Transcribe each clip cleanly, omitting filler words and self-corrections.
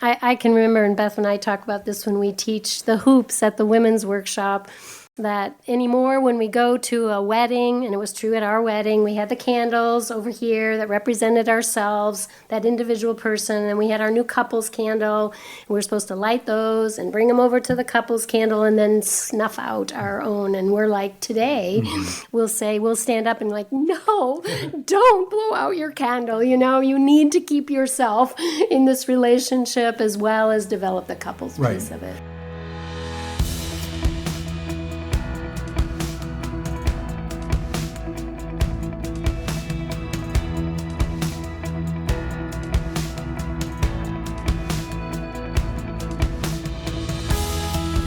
I can remember, and Beth and I talk about this when we teach the hoops at the women's workshop, that anymore when we go to a wedding, and it was true at our wedding, we had the candles over here that represented ourselves, that individual person, and we had our new couples candle, and we were supposed to light those and bring them over to the couples candle and then snuff out our own. And we're like, today, we'll stand up and like, no, don't blow out your candle. You need to keep yourself in this relationship as well as develop the couples piece of it.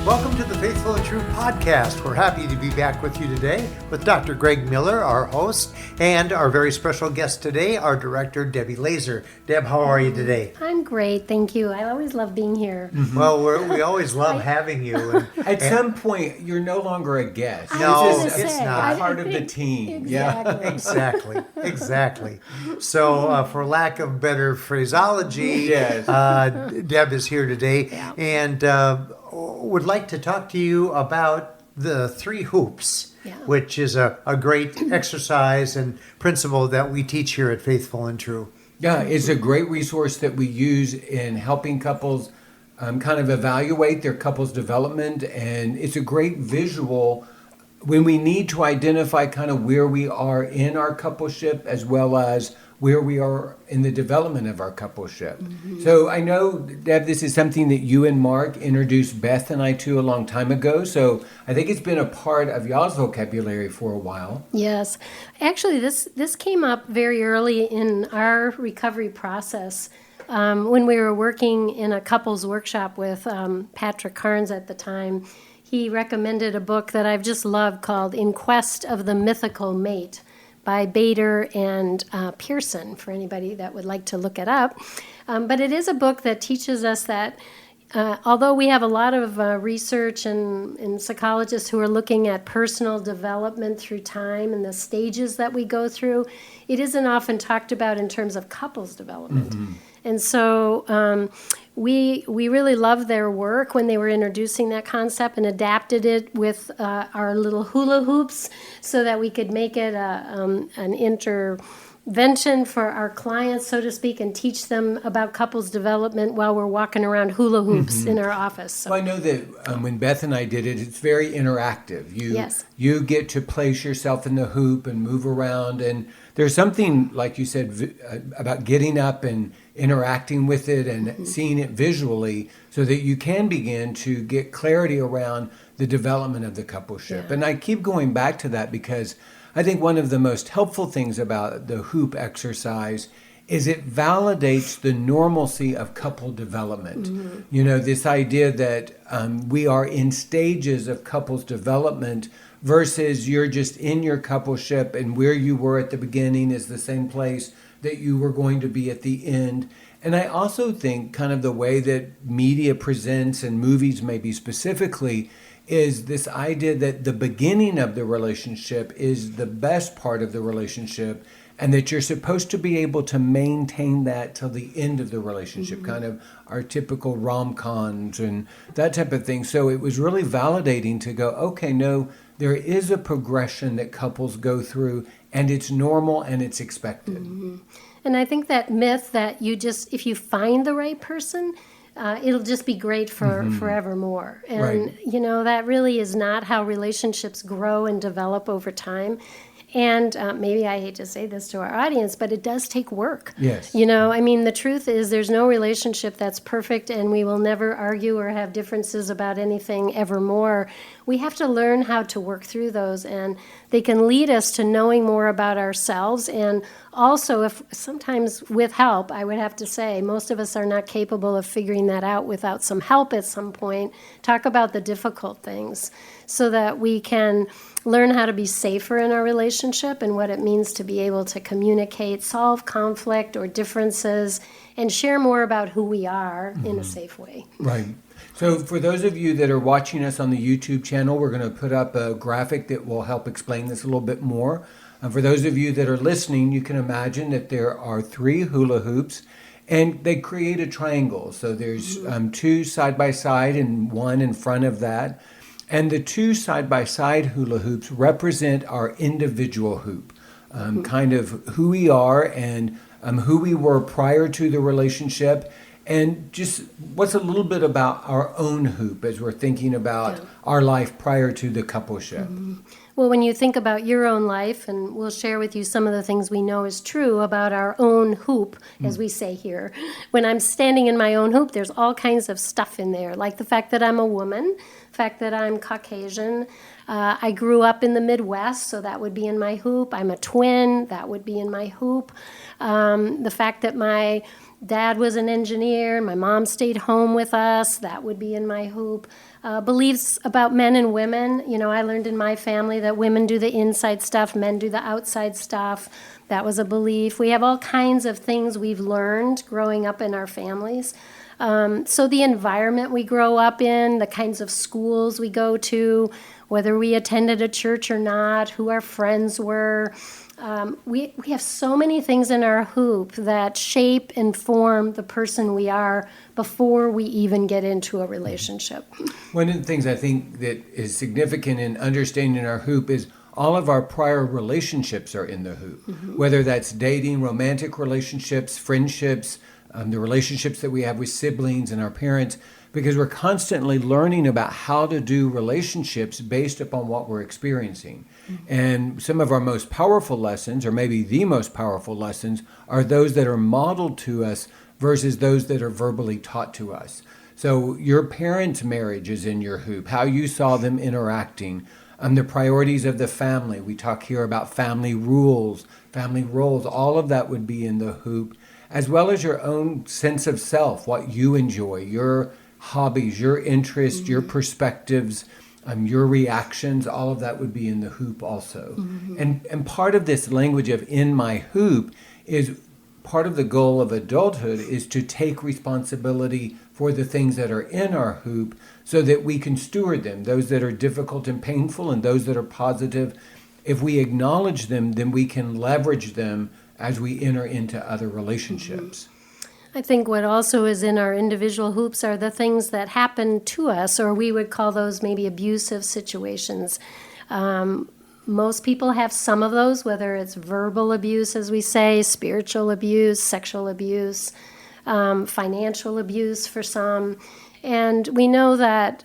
Welcome to the Faithful and True podcast. We're happy to be back with you today with Dr. Greg Miller, our host, and our very special guest today, our director, Debbie Laaser. Deb, how are you today? I'm great, thank you. I always love being here. Mm-hmm. Well, we always love having you. At some point, you're no longer a guest. No, it's not. Part of the team. Exactly. Yeah, exactly. So, for lack of better phraseology, Deb is here today, and would like to talk to you about the 3 hoops, which is a great exercise and principle that we teach here at Faithful and True. Yeah, it's a great resource that we use in helping couples kind of evaluate their couples development, and it's a great visual when we need to identify kind of where we are in our coupleship as well as where we are in the development of our coupleship. Mm-hmm. So I know, Deb, this is something that you and Mark introduced Beth and I to a long time ago. So I think it's been a part of y'all's vocabulary for a while. Yes. Actually, this came up very early in our recovery process when we were working in a couples workshop with Patrick Carnes at the time. He recommended a book that I've just loved called In Quest of the Mythical Mate by Bader and Pearson, for anybody that would like to look it up. But it is a book that teaches us that although we have a lot of research and psychologists who are looking at personal development through time and the stages that we go through, it isn't often talked about in terms of couples development. Mm-hmm. And so we really loved their work when they were introducing that concept and adapted it with our little hula hoops so that we could make it an intervention for our clients, so to speak, and teach them about couples development while we're walking around hula hoops in our office. So. Well, I know that when Beth and I did it, it's very interactive. You get to place yourself in the hoop and move around, and there's something, like you said, about getting up and interacting with it and seeing it visually so that you can begin to get clarity around the development of the coupleship. Yeah. And I keep going back to that because I think one of the most helpful things about the hoop exercise is it validates the normalcy of couple development. Mm-hmm. You know, this idea that we are in stages of couples development versus you're just in your coupleship and where you were at the beginning is the same place that you were going to be at the end. And I also think kind of the way that media presents and movies maybe specifically is this idea that the beginning of the relationship is the best part of the relationship and that you're supposed to be able to maintain that till the end of the relationship, kind of our typical rom-coms and that type of thing. So it was really validating to go, okay, no, there is a progression that couples go through and it's normal and it's expected. Mm-hmm. And I think that myth that if you find the right person, it'll just be great for forevermore. And, that really is not how relationships grow and develop over time. And maybe I hate to say this to our audience, but it does take work. Yes. The truth is there's no relationship that's perfect, and we will never argue or have differences about anything evermore. We have to learn how to work through those, and they can lead us to knowing more about ourselves. And also, if sometimes with help, I would have to say, most of us are not capable of figuring that out without some help at some point. Talk about the difficult things so that we can learn how to be safer in our relationship and what it means to be able to communicate, solve conflict or differences, and share more about who we are in a safe way. Right. So for those of you that are watching us on the YouTube channel, we're going to put up a graphic that will help explain this a little bit more. For those of you that are listening, you can imagine that there are 3 hula hoops. And they create a triangle. So there's two side by side and one in front of that. And the two side by side hula hoops represent our individual hoop, kind of who we are and who we were prior to the relationship. And just what's a little bit about our own hoop as we're thinking about our life prior to the coupleship. Well, when you think about your own life, and we'll share with you some of the things we know is true about our own hoop, as we say here. When I'm standing in my own hoop, there's all kinds of stuff in there, like the fact that I'm a woman, the fact that I'm Caucasian. I grew up in the Midwest, so that would be in my hoop. I'm a twin, that would be in my hoop. The fact that my dad was an engineer, my mom stayed home with us, that would be in my hoop. Beliefs about men and women. You know, I learned in my family that women do the inside stuff, men do the outside stuff. That was a belief. We have all kinds of things we've learned growing up in our families. So the environment we grow up in, the kinds of schools we go to, whether we attended a church or not, who our friends were. We have so many things in our hoop that shape and form the person we are before we even get into a relationship. One of the things I think that is significant in understanding our hoop is all of our prior relationships are in the hoop, whether that's dating, romantic relationships, friendships, the relationships that we have with siblings and our parents, because we're constantly learning about how to do relationships based upon what we're experiencing. And some of our most powerful lessons, or maybe the most powerful lessons, are those that are modeled to us versus those that are verbally taught to us. So your parents' marriage is in your hoop, how you saw them interacting, the priorities of the family. We talk here about family rules, family roles, all of that would be in the hoop, as well as your own sense of self, what you enjoy, your hobbies, your interests, your perspectives, your reactions, all of that would be in the hoop also. And part of this language of in my hoop is part of the goal of adulthood is to take responsibility for the things that are in our hoop so that we can steward them, those that are difficult and painful and those that are positive. If we acknowledge them, then we can leverage them as we enter into other relationships. I think what also is in our individual hoops are the things that happen to us, or we would call those maybe abusive situations. Most people have some of those, whether it's verbal abuse, as we say, spiritual abuse, sexual abuse, financial abuse for some. And we know that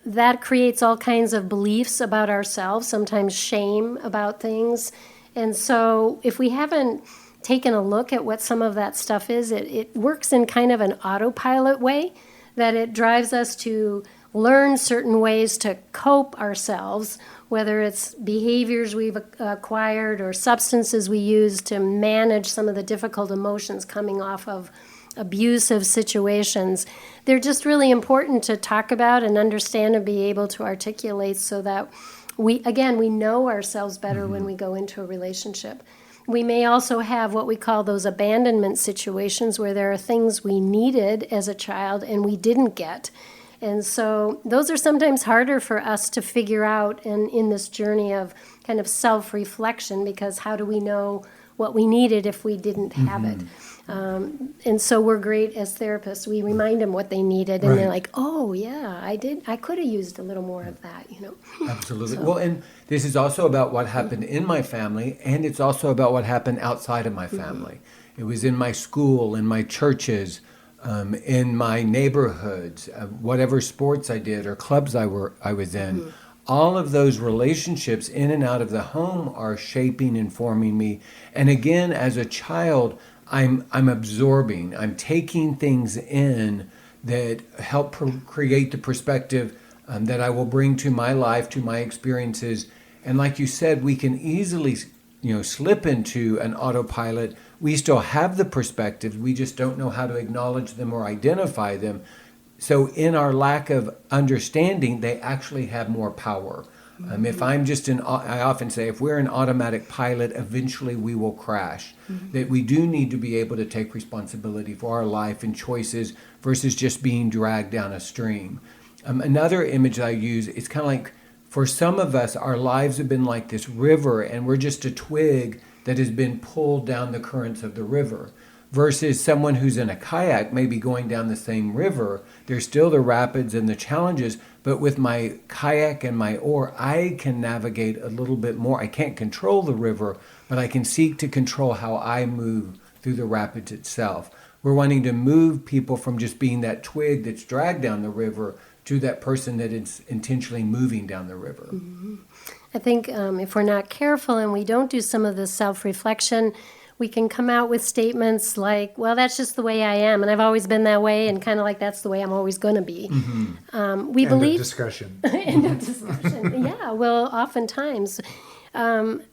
that creates all kinds of beliefs about ourselves, sometimes shame about things. And so if we haven't taken a look at what some of that stuff is, it works in kind of an autopilot way, that it drives us to learn certain ways to cope ourselves, whether it's behaviors we've acquired or substances we use to manage some of the difficult emotions coming off of abusive situations. They're just really important to talk about and understand and be able to articulate so that we know ourselves better when we go into a relationship. We may also have what we call those abandonment situations where there are things we needed as a child and we didn't get. And so those are sometimes harder for us to figure out in this journey of kind of self-reflection, because how do we know what we needed if we didn't have it? And so we're great as therapists. We remind them what they needed, and they're like, oh, yeah, I could have used a little more of that, Absolutely. Well, and this is also about what happened in my family, and it's also about what happened outside of my family. It was in my school, in my churches, in my neighborhoods, whatever sports I did or clubs I was in. All of those relationships in and out of the home are shaping and forming me. And again, as a child, I'm absorbing, I'm taking things in that help create the perspective that I will bring to my life, to my experiences. And like you said, we can easily, slip into an autopilot. We still have the perspectives, we just don't know how to acknowledge them or identify them. So in our lack of understanding, they actually have more power. If I'm just I often say, if we're an automatic pilot, eventually we will crash. That we do need to be able to take responsibility for our life and choices versus just being dragged down a stream. Another image I use, it's kind of like, for some of us, our lives have been like this river and we're just a twig that has been pulled down the currents of the river. versus someone who's in a kayak, maybe going down the same river. There's still the rapids and the challenges, but with my kayak and my oar, I can navigate a little bit more. I can't control the river, but I can seek to control how I move through the rapids itself. We're wanting to move people from just being that twig that's dragged down the river to that person that is intentionally moving down the river. Mm-hmm. I think if we're not careful and we don't do some of this self-reflection, we can come out with statements like, well, that's just the way I am, and I've always been that way, and kind of like that's the way I'm always going to be. Mm-hmm. We believe... End of discussion. End of discussion. Yeah, well, oftentimes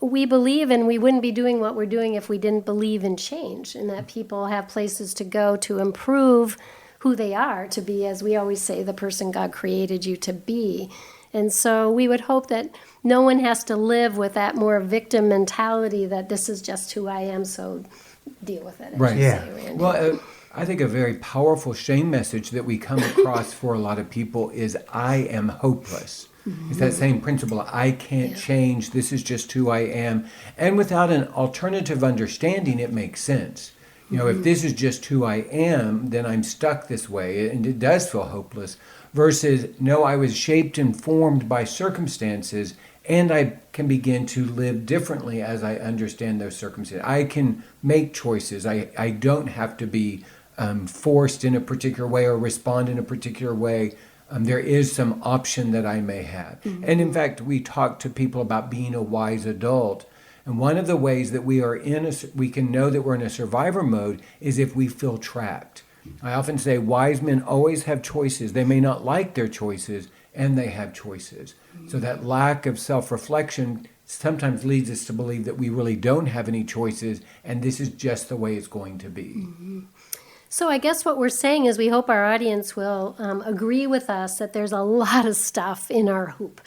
we believe, and we wouldn't be doing what we're doing if we didn't believe in change, and that people have places to go to improve who they are, to be, as we always say, the person God created you to be. And so we would hope that no one has to live with that more victim mentality that this is just who I am, so deal with it. Right. Yeah. Say, Randy. Well, I think a very powerful shame message that we come across for a lot of people is I am hopeless. Mm-hmm. It's that same principle. I can't change. This is just who I am. And without an alternative understanding, it makes sense. You know, if this is just who I am, then I'm stuck this way, and it does feel hopeless. Versus, no, I was shaped and formed by circumstances, and I can begin to live differently as I understand those circumstances. I can make choices. I don't have to be forced in a particular way or respond in a particular way. There is some option that I may have. Mm-hmm. And in fact, we talk to people about being a wise adult. And one of the ways that we can know that we're in a survivor mode is if we feel trapped. I often say wise men always have choices. They may not like their choices, and they have choices. So that lack of self-reflection sometimes leads us to believe that we really don't have any choices, and this is just the way it's going to be. Mm-hmm. So I guess what we're saying is we hope our audience will agree with us that there's a lot of stuff in our hoop.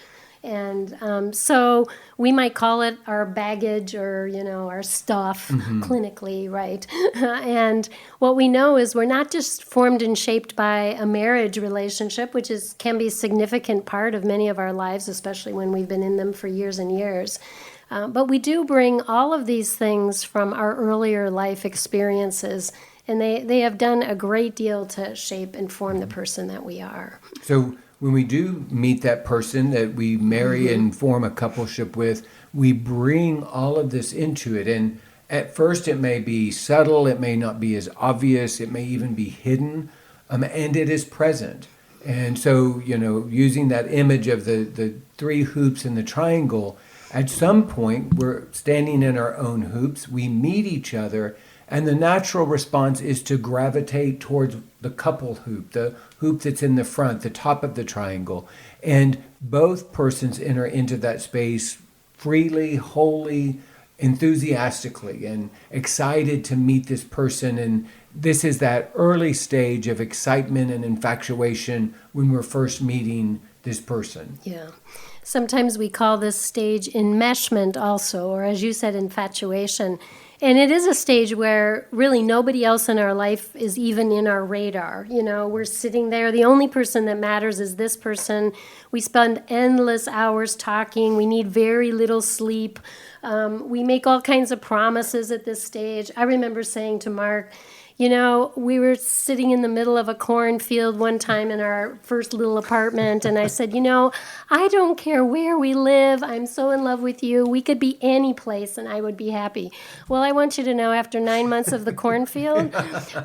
And so we might call it our baggage or, our stuff clinically, right? And what we know is we're not just formed and shaped by a marriage relationship, which can be a significant part of many of our lives, especially when we've been in them for years and years. But we do bring all of these things from our earlier life experiences, and they have done a great deal to shape and form the person that we are. So when we do meet that person that we marry and form a coupleship with, we bring all of this into it. And at first it may be subtle, it may not be as obvious, it may even be hidden, and it is present. And so, using that image of the three hoops in the triangle, at some point we're standing in our own hoops, we meet each other, and the natural response is to gravitate towards the couple hoop, the hoop that's in the front, the top of the triangle. And both persons enter into that space freely, wholly, enthusiastically, and excited to meet this person. And this is that early stage of excitement and infatuation when we're first meeting this person. Yeah. Sometimes we call this stage enmeshment also, or as you said, infatuation. And it is a stage where really nobody else in our life is even in our radar. We're sitting there. The only person that matters is this person. We spend endless hours talking. We need very little sleep. We make all kinds of promises at this stage. I remember saying to Mark, we were sitting in the middle of a cornfield one time in our first little apartment, and I said, I don't care where we live. I'm so in love with you. We could be any place, and I would be happy. Well, I want you to know, after 9 months of the cornfield,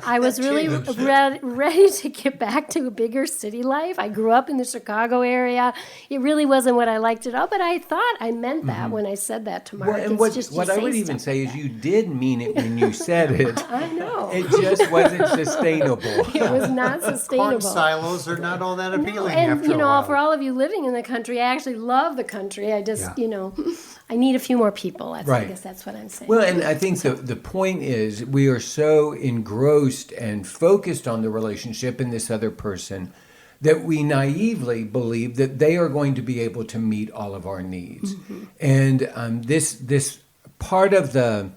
I was really ready to get back to a bigger city life. I grew up in the Chicago area. It really wasn't what I liked at all, but I thought I meant that when I said that to Mark. Well, and what I would even say is you did mean it when you said it. I know. It just wasn't sustainable. It was not sustainable. Corn silos are not all that appealing and, after a while. for all of you living in the country, I actually love the country. I just, I need a few more people. I guess that's what I'm saying. Well, and I think the point is we are so engrossed and focused on the relationship and this other person that we naively believe that they are going to be able to meet all of our needs. Mm-hmm. And this part of the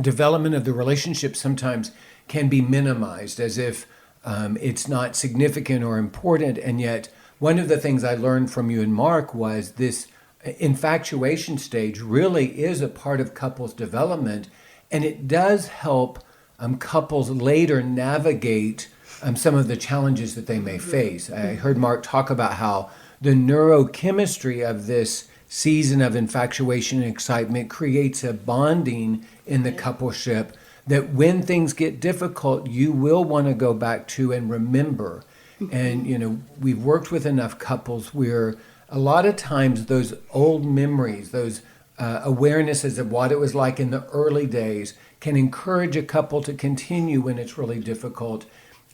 development of the relationship sometimes can be minimized as if it's not significant or important. And yet one of the things I learned from you and Mark was this infatuation stage really is a part of couples development, and it does help couples later navigate some of the challenges that they may face. I heard Mark talk about how the neurochemistry of this season of infatuation and excitement creates a bonding in the coupleship that when things get difficult, you will want to go back to and remember. And, we've worked with enough couples where a lot of times those old memories, those awarenesses of what it was like in the early days can encourage a couple to continue when it's really difficult.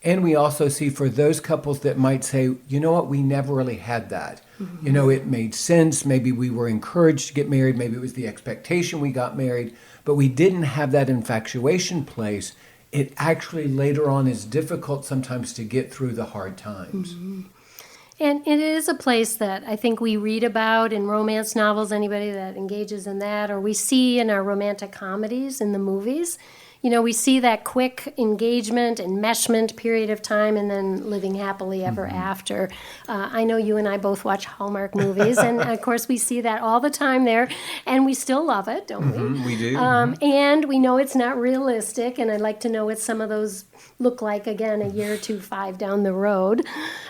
And we also see for those couples that might say, you know what, we never really had that. It made sense. Maybe we were encouraged to get married. Maybe it was the expectation we got married, but we didn't have that infatuation place. It actually later on is difficult sometimes to get through the hard times. And it is a place that I think we read about in romance novels, anybody that engages in that, or we see in our romantic comedies in the movies. We see that quick engagement, enmeshment period of time, and then living happily ever after. I know you and I both watch Hallmark movies, and of course we see that all the time there, and we still love it, don't we? We do. And we know it's not realistic, and I'd like to know what some of those look like again a year or two, 5 down the road.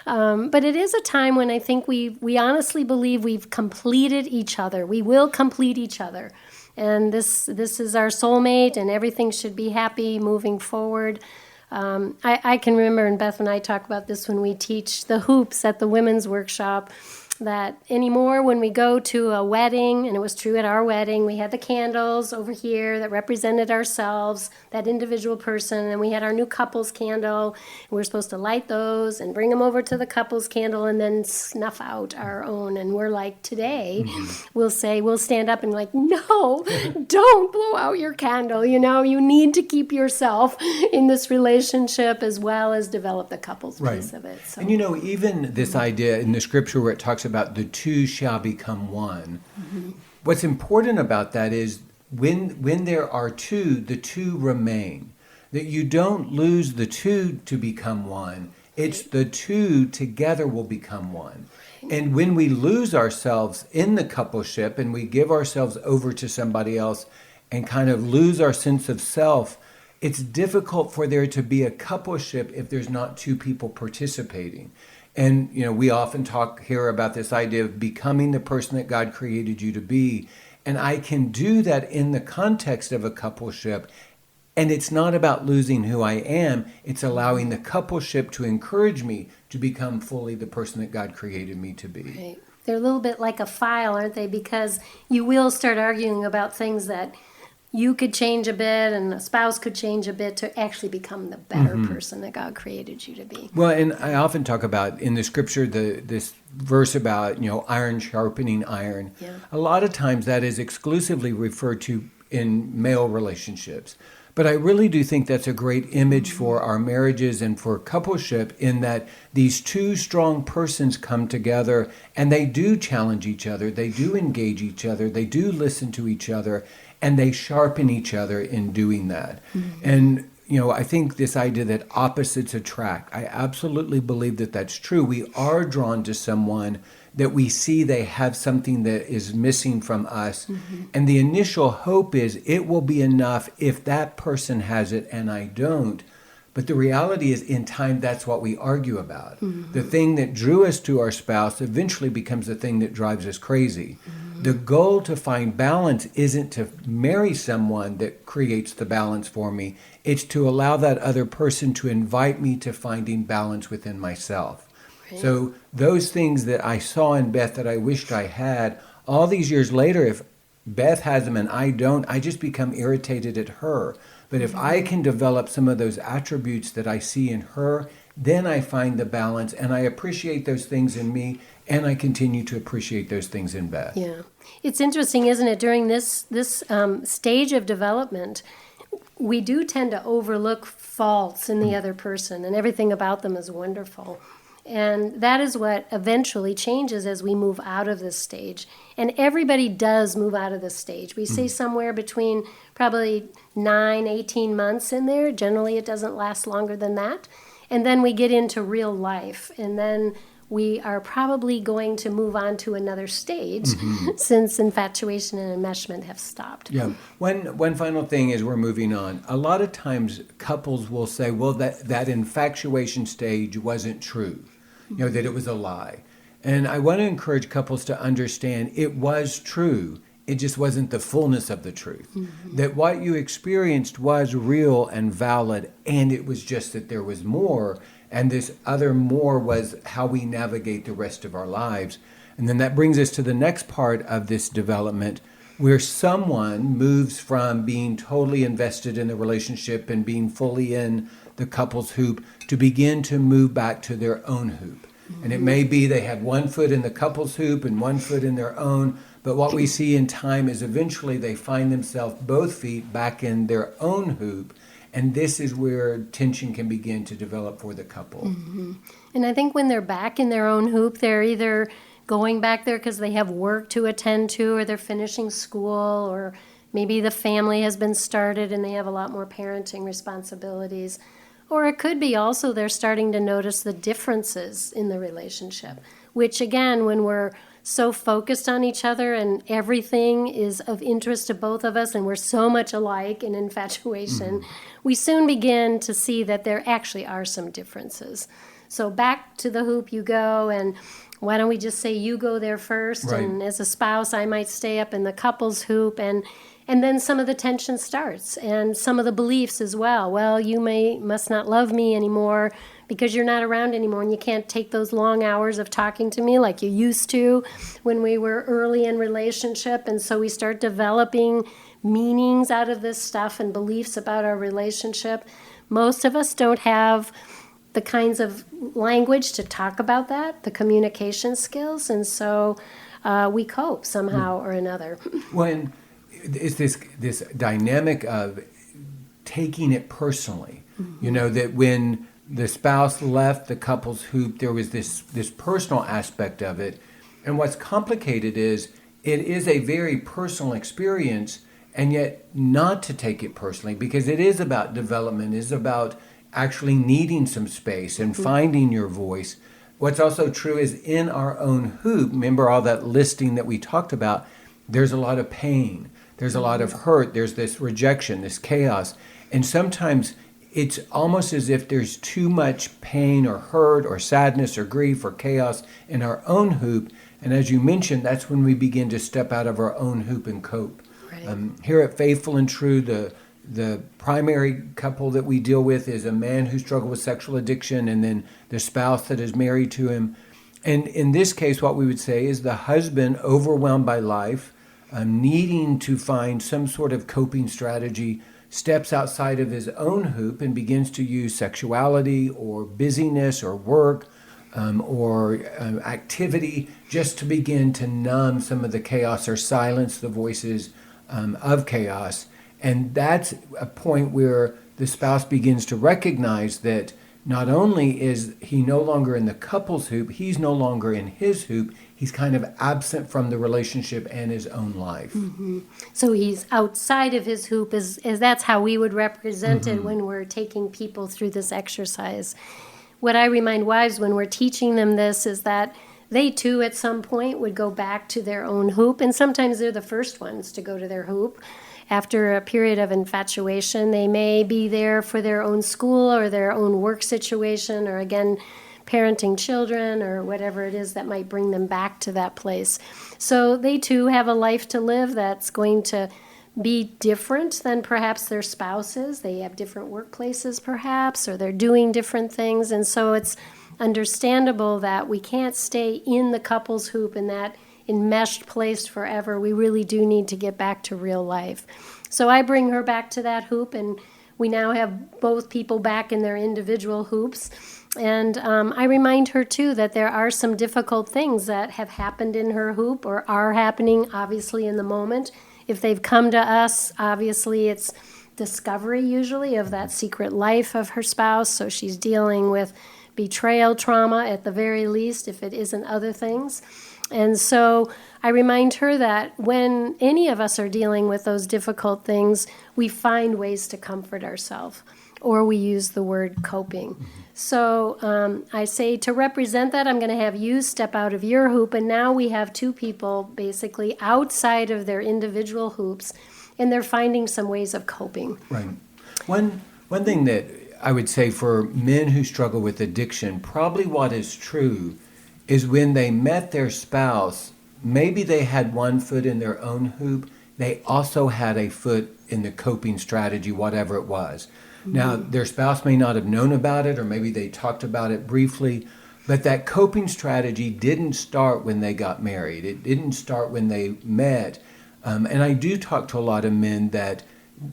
But it is a time when I think we honestly believe we've completed each other. We will complete each other. And this is our soulmate, and everything should be happy moving forward. I can remember, and Beth and I talk about this when we teach the hoops at the women's workshop, that anymore when we go to a wedding, and it was true at our wedding, we had the candles over here that represented ourselves, that individual person, and we had our new couples candle. And we were supposed to light those and bring them over to the couples candle and then snuff out our own. And we're like, today, we'll stand up and like, no, don't blow out your candle. You need to keep yourself in this relationship as well as develop the couples piece of it. So. And even this idea in the scripture where it talks about the two shall become one. What's important about that is when there are two, the two remain. That you don't lose the two to become one. It's the two together will become one. And when we lose ourselves in the coupleship and we give ourselves over to somebody else and kind of lose our sense of self, it's difficult for there to be a coupleship if there's not two people participating. And, we often talk here about this idea of becoming the person that God created you to be. And I can do that in the context of a coupleship. And it's not about losing who I am. It's allowing the coupleship to encourage me to become fully the person that God created me to be. Right. They're a little bit like a file, aren't they? Because you will start arguing about things that you could change a bit and a spouse could change a bit to actually become the better person that God created you to be. Well, and I often talk about in the scripture this verse about, iron sharpening iron. Yeah. A lot of times that is exclusively referred to in male relationships. But I really do think that's a great image for our marriages and for coupleship in that these two strong persons come together and they do challenge each other, they do engage each other, they do listen to each other, and they sharpen each other in doing that. And, I think this idea that opposites attract, I absolutely believe that that's true. We are drawn to someone that we see they have something that is missing from us. And the initial hope is it will be enough if that person has it and I don't. But the reality is in time, that's what we argue about. The thing that drew us to our spouse eventually becomes the thing that drives us crazy. The goal to find balance isn't to marry someone that creates the balance for me. It's to allow that other person to invite me to finding balance within myself. Right. So those things that I saw in Beth that I wished I had, all these years later, if Beth has them and I don't, I just become irritated at her. But if I can develop some of those attributes that I see in her, then I find the balance and I appreciate those things in me and I continue to appreciate those things in Beth. Yeah. It's interesting, isn't it? During this stage of development, we do tend to overlook faults in the other person and everything about them is wonderful. And that is what eventually changes as we move out of this stage. And everybody does move out of this stage. We say somewhere between probably 9, 18 months in there. Generally, it doesn't last longer than that. And then we get into real life. And then we are probably going to move on to another stage since infatuation and enmeshment have stopped. Yeah. One final thing as we're moving on. A lot of times couples will say, well, that infatuation stage wasn't true, that it was a lie. And I want to encourage couples to understand it was true. It just wasn't the fullness of the truth. That what you experienced was real and valid, and it was just that there was more, and this other more was how we navigate the rest of our lives. And then that brings us to the next part of this development, where someone moves from being totally invested in the relationship and being fully in the couple's hoop to begin to move back to their own hoop. And it may be they have one foot in the couple's hoop and one foot in their own, but what we see in time is eventually they find themselves both feet back in their own hoop, and this is where tension can begin to develop for the couple. And I think when they're back in their own hoop, they're either going back there because they have work to attend to, or they're finishing school, or maybe the family has been started and they have a lot more parenting responsibilities. Or it could be also they're starting to notice the differences in the relationship, which again, when we're so focused on each other and everything is of interest to both of us and we're so much alike in infatuation, we soon begin to see that there actually are some differences. So back to the hoop you go, and why don't we just say you go there first, Right. and as a spouse I might stay up in the couple's hoop, and then some of the tension starts, and some of the beliefs as well. Well, you must not love me anymore because you're not around anymore, and you can't take those long hours of talking to me like you used to when we were early in relationship. And so we start developing meanings out of this stuff and beliefs about our relationship. Most of us don't have the kinds of language to talk about that, the communication skills, and so we cope somehow or another. When it's this dynamic of taking it personally, that when the spouse left the couple's hoop, there was this personal aspect of it. And what's complicated is it is a very personal experience, and yet not to take it personally, because it is about development, it is about actually needing some space and finding your voice. What's also true is in our own hoop, remember all that listing that we talked about, there's a lot of pain, there's a lot of hurt, there's this rejection, this chaos. And sometimes it's almost as if there's too much pain or hurt or sadness or grief or chaos in our own hoop. And as you mentioned, that's when we begin to step out of our own hoop and cope. Right. Here at Faithful and True, the primary couple that we deal with is a man who struggled with sexual addiction, and then the spouse that is married to him. And in this case, what we would say is the husband, overwhelmed by life, needing to find some sort of coping strategy, steps outside of his own hoop and begins to use sexuality or busyness or work or activity just to begin to numb some of the chaos or silence the voices of chaos. And that's a point where the spouse begins to recognize that not only is he no longer in the couple's hoop, he's no longer in his hoop, he's kind of absent from the relationship and his own life. Mm-hmm. So he's outside of his hoop, as that's how we would represent it when we're taking people through this exercise. What I remind wives when we're teaching them this is that they too at some point would go back to their own hoop, and sometimes they're the first ones to go to their hoop. After a period of infatuation, they may be there for their own school or their own work situation, or again, parenting children or whatever it is that might bring them back to that place. So they too have a life to live that's going to be different than perhaps their spouses. They have different workplaces perhaps, or they're doing different things. And so it's understandable that we can't stay in the couple's hoop in that enmeshed place forever. We really do need to get back to real life. So I bring her back to that hoop, and we now have both people back in their individual hoops. And I remind her too that there are some difficult things that have happened in her hoop or are happening obviously in the moment. If they've come to us, obviously it's discovery usually of that secret life of her spouse. So she's dealing with betrayal trauma at the very least, if it isn't other things. And so I remind her that when any of us are dealing with those difficult things, we find ways to comfort ourselves. or we use the word coping. So I say to represent that, I'm going to have you step out of your hoop, and now we have two people basically outside of their individual hoops, and they're finding some ways of coping. Right. One thing that I would say for men who struggle with addiction, probably what is true is when they met their spouse, maybe they had one foot in their own hoop, they also had a foot in the coping strategy, whatever it was. Now, their spouse may not have known about it, or maybe they talked about it briefly, but that coping strategy didn't start when they got married. It didn't start when they met. And I do talk to a lot of men that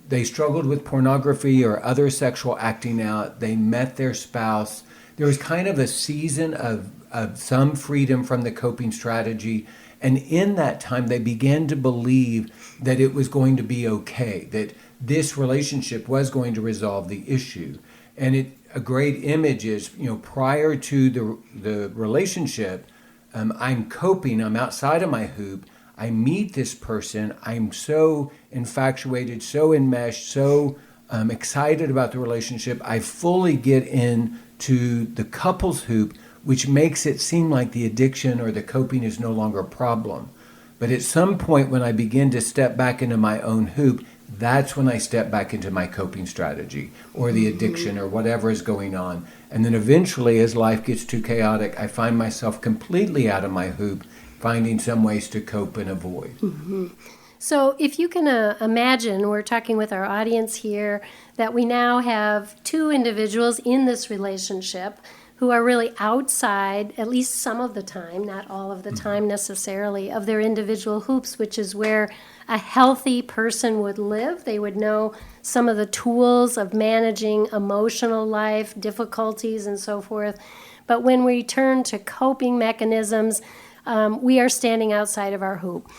they struggled with pornography or other sexual acting out. They met their spouse. There was kind of a season of some freedom from the coping strategy. And in that time, they began to believe that it was going to be okay, that this relationship was going to resolve the issue. And a great image is, prior to the relationship, I'm coping, I'm outside of my hoop, I meet this person, I'm so infatuated, so enmeshed, so excited about the relationship, I fully get into the couple's hoop, which makes it seem like the addiction or the coping is no longer a problem. But at some point when I begin to step back into my own hoop, that's when I step back into my coping strategy or the addiction or whatever is going on. And then eventually, as life gets too chaotic, I find myself completely out of my hoop, finding some ways to cope and avoid. So if you can imagine, we're talking with our audience here, that we now have two individuals in this relationship who are really outside, at least some of the time, not all of the time necessarily, of their individual hoops, which is where a healthy person would live. They would know some of the tools of managing emotional life, difficulties, and so forth. But when we turn to coping mechanisms, we are standing outside of our hoop.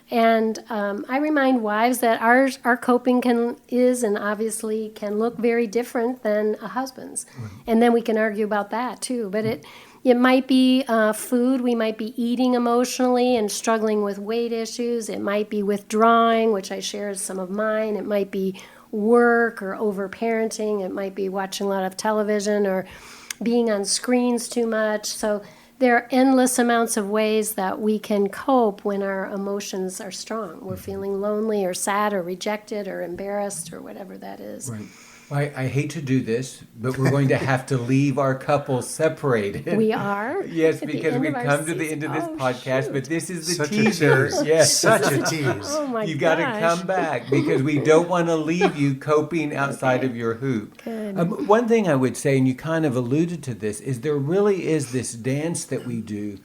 And I remind wives that our coping is and obviously can look very different than a husband's. Right. And then we can argue about that too. But it might be food. We might be eating emotionally and struggling with weight issues. It might be withdrawing, which I share as some of mine. It might be work or over-parenting. It might be watching a lot of television or being on screens too much. So there are endless amounts of ways that we can cope when our emotions are strong. We're feeling lonely or sad or rejected or embarrassed or whatever that is. Right. I hate to do this, but we're going to have to leave our couple separated. We are? Yes, because we've come to the end of this podcast, shoot. but this is the Such teaser. a tease. Yes. Such a tease. Oh my You've got to come back because we don't want to leave you coping outside of your hoop. Good. One thing I would say, and you kind of alluded to this, is there really is this dance that we do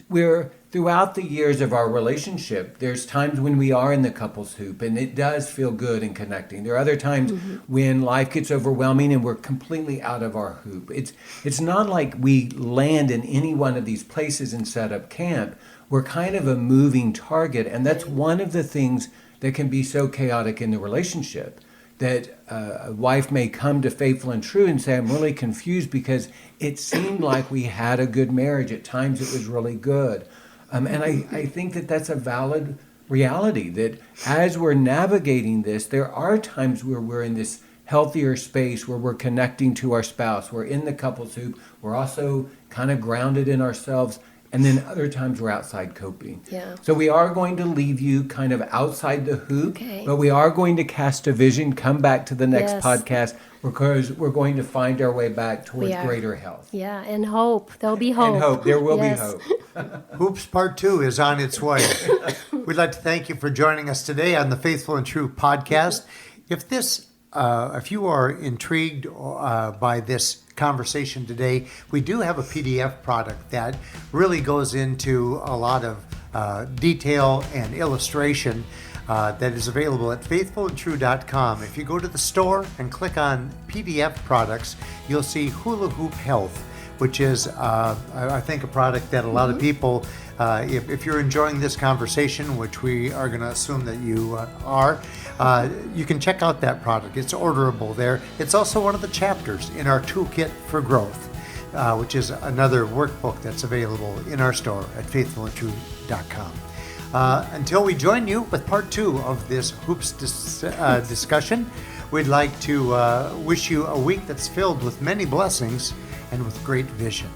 where throughout the years of our relationship, there's times when we are in the couple's hoop and it does feel good and connecting. There are other times when life gets overwhelming and we're completely out of our hoop. It's not like we land in any one of these places and set up camp. We're kind of a moving target, and that's one of the things that can be so chaotic in the relationship. That a wife may come to Faithful and True and say, I'm really confused because it seemed like we had a good marriage. At times it was really good. And I think that that's a valid reality, that as we're navigating this, there are times where we're in this healthier space where we're connecting to our spouse. We're in the couple's hoop. We're also kind of grounded in ourselves. And then other times we're outside coping. Yeah. So we are going to leave you kind of outside the hoop, Okay. but we are going to cast a vision, come back to the next Yes. podcast, because we're going to find our way back towards greater health. Yeah, and hope. There'll be hope. And hope. There will Yes. be hope. Hoops Part 2 is on its way. We'd like to thank you for joining us today on the Faithful and True podcast. If you are intrigued by this conversation today, we do have a PDF product that really goes into a lot of detail and illustration that is available at faithfulandtrue.com. If you go to the store and click on PDF products, you'll see Hula Hoop Health, which is, I think, a product that a lot of people, if you're enjoying this conversation, which we are going to assume that you are, you can check out that product. It's orderable there. It's also one of the chapters in our Toolkit for Growth, which is another workbook that's available in our store at faithfulandtrue.com. Until we join you with part 2 of this Hoops discussion, we'd like to wish you a week that's filled with many blessings and with great vision.